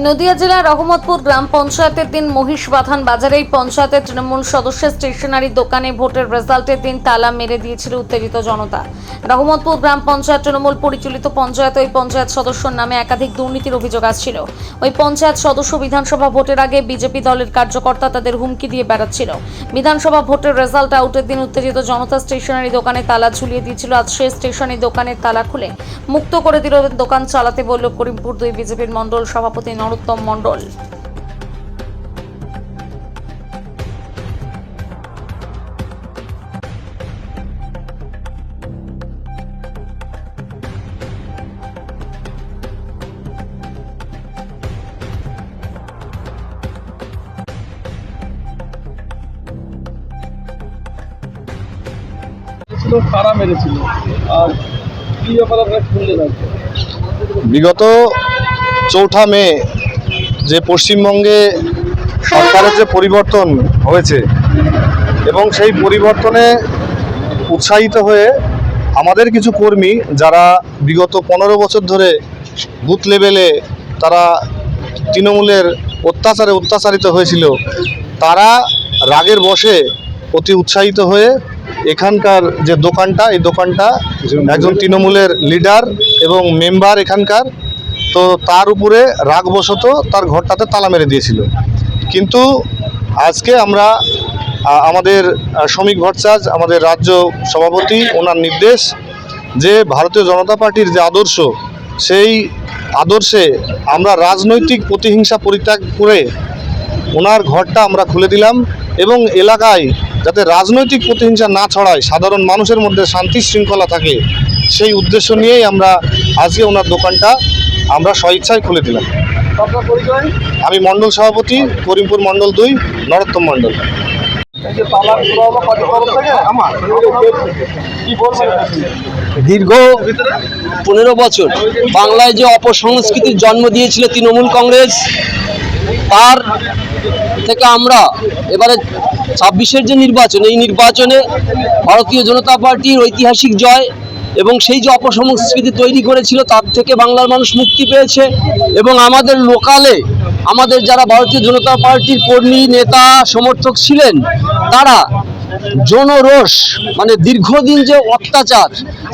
নদিয়া জেলার রহমতপুর গ্রাম পঞ্চায়েতের দিন মহিষবাথান বাজারেই পঞ্চায়েতের তৃণমূল সদস্যের স্টেশনারি দোকানে ভোটের রেজাল্টের দিন তালা মেরে দিয়েছিল উত্তেজিত জনতা। রহমতপুর গ্রাম পঞ্চায়েত তৃণমূল পরিচালিত পঞ্চায়েত, ওই পঞ্চায়েত সদস্যর নামে একাধিক দুর্নীতির অভিযোগ আসছিল। ওই পঞ্চায়েত সদস্য বিধানসভা ভোটের আগে বিজেপি দলের কার্যকর্তা তাদের হুমকি দিয়ে বেড়াচ্ছিল। বিধানসভা ভোটের রেজাল্ট আউটের দিন উত্তেজিত জনতা স্টেশনারি দোকানে তালা ঝুলিয়ে দিয়েছিল। আজ সেই স্টেশনারি দোকানের তালা খুলে মুক্ত করে দিল। দোকান চালাতে বলল করিমপুর 2 বিজেপির মণ্ডল সভাপতি নরোত্তম মণ্ডল। কারা মেরেছিল আর কি ব্যাপারে আপনারা শুনলেন? বিগত 4 মে যে পশ্চিমবঙ্গে সরকারের যে পরিবর্তন হয়েছে এবং সেই পরিবর্তনে উৎসাহিত হয়ে আমাদের কিছু কর্মী যারা বিগত 15 বছর ধরে বুথ লেভেলে তারা তৃণমূলের অত্যাচারিত হয়েছিল, তারা রাগের বশে অতি উৎসাহিত হয়ে এখানকার যে দোকানটা, এই দোকানটা একজন তৃণমূলের লিডার এবং মেম্বার এখানকার, তো তার উপরে রাগবশত তার ঘরটাতে তালা মেরে দিয়েছিল। কিন্তু আজকে আমরা আমাদের শ্রমিক ভট্টাচার্য, আমাদের রাজ্য সভাপতি, ওনার নির্দেশ যে ভারতীয় জনতা পার্টির যে আদর্শ, সেই আদর্শে আমরা রাজনৈতিক প্রতিহিংসা পরিত্যাগ করে ওনার ঘরটা আমরা খুলে দিলাম এবং এলাকায় যাতে রাজনৈতিক প্রতিহিংসা না ছড়ায়, সাধারণ মানুষের মধ্যে শান্তি শৃঙ্খলা থাকে, সেই উদ্দেশ্য নিয়েই আমরা আজকে ওনার দোকানটা আমরা স্বইচ্ছায় খুলে দিলাম। আপনার পরিচয়? আমি মণ্ডল সভাপতি, করিমপুর মণ্ডল 2, নরোত্তম মণ্ডল। দীর্ঘ 15 বছর বাংলায় যে অপসংস্কৃতির জন্ম দিয়েছিল তৃণমূল কংগ্রেস, তার থেকে আমরা এবারে 26-এর যে নির্বাচন, এই নির্বাচনে ভারতীয় জনতা পার্টির ঐতিহাসিক জয় এবং সেই যে অপসংস্কৃতি তৈরি করেছিল তার থেকে বাংলার মানুষ মুক্তি পেয়েছে। এবং আমাদের লোকালে আমাদের যারা ভারতীয় জনতা পার্টির কর্মী, নেতা, সমর্থক ছিলেন, তারা জনরোষ, মানে দীর্ঘদিন যে অত্যাচার,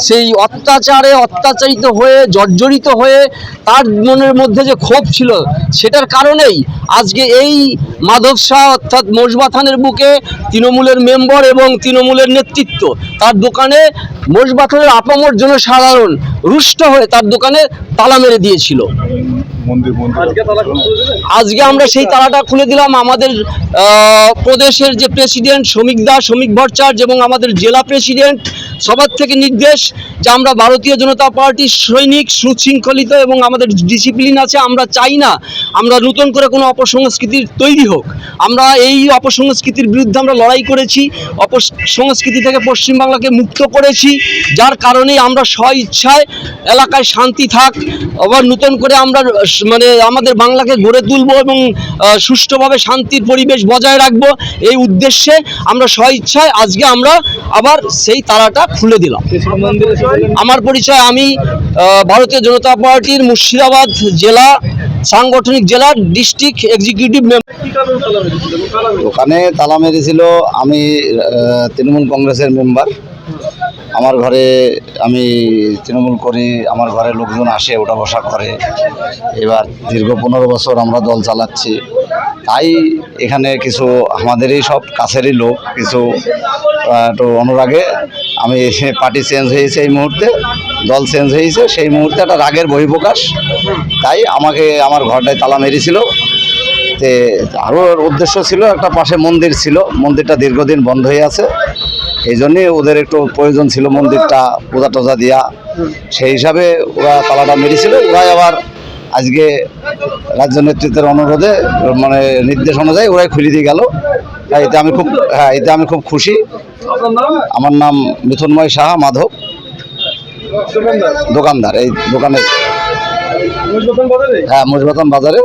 সেই অত্যাচারে অত্যাচারিত হয়ে জর্জরিত হয়ে তার মনের মধ্যে যে ক্ষোভ ছিল, সেটার কারণেই আজকে এই মাধব শাহ অর্থাৎ মহিষবাথানের বুকে তৃণমূলের মেম্বার এবং তৃণমূলের নেতৃত্ব তার দোকানে, মহিষবাথানের আপামর জনসাধারণ রুষ্ট হয়ে তার দোকানে তালা মেরে দিয়েছিল। আজকে আমরা সেই তালাটা খুলে দিলাম। আমাদের প্রদেশের যে প্রেসিডেন্ট শ্রমিক ভট্টাচার্য এবং আমাদের জেলা প্রেসিডেন্ট সবার থেকে নির্দেশ যে আমরা ভারতীয় জনতা পার্টির সৈনিক, সুশৃঙ্খলিত এবং আমাদের ডিসিপ্লিন আছে। আমরা চাই না আমরা নতুন করে কোনো অপসংস্কৃতির তৈরি হোক। আমরা এই অপসংস্কৃতির বিরুদ্ধে আমরা লড়াই করেছি, অপসংস্কৃতি থেকে পশ্চিমবাংলাকে মুক্ত করেছি, যার কারণেই আমরা স্বইচ্ছায় এলাকায় শান্তি থাক, আবার নতুন করে আমরা মানে আমাদের বাংলাকে গড়ে তুলব এবং সুষ্ঠুভাবে শান্তির পরিবেশ বজায় রাখবো, এই উদ্দেশ্যে আমরা স্বইচ্ছায় আজকে আমরা আবার সেই তালাটা খুলে দিলাম। আমার পরিচয়, আমি ভারতীয় জনতা পার্টির মুর্শিদাবাদ জেলা সাংগঠনিক জেলার ডিস্ট্রিক্ট এক্সিকিউটিভ মেম্বার। ওখানে তালা মেরেছিল, আমি তৃণমূল কংগ্রেসের মেম্বার। আমার ঘরে আমি তৃণমূল করি, আমার ঘরে লোকজন আসে, ওঠা বসা করে। এবার দীর্ঘ 15 বছর আমরা দল চালাচ্ছি, তাই এখানে কিছু আমাদেরই সব কাছেরই লোক কিছু একটু অনুরাগে, আমি পার্টি চেঞ্জ হয়েছে, এই মুহূর্তে দল চেঞ্জ হয়েছে, সেই মুহূর্তে একটা রাগের বহিঃপ্রকাশ, তাই আমাকে আমার ঘরটায় তালা মেরেছিল। তে আরও উদ্দেশ্য ছিল, একটা পাশে মন্দির ছিল, মন্দিরটা দীর্ঘদিন বন্ধ হয়ে আছে, এই জন্যে ওদের একটু প্রয়োজন ছিল মন্দিরটা পূজা টজা দেওয়া, সেই হিসাবে ওরা তালাটা মেরেছিল। ওরাই আবার আজকে রাজ্য নেতৃত্বের অনুরোধে, মানে নির্দেশ অনুযায়ী ওরাই খুলে দিয়ে গেল। এতে আমি খুব খুশি। আমার নাম মিথুনময় সাহা মাধব, দোকানদার এই দোকানে, হ্যাঁ মহিষবাথান বাজারে।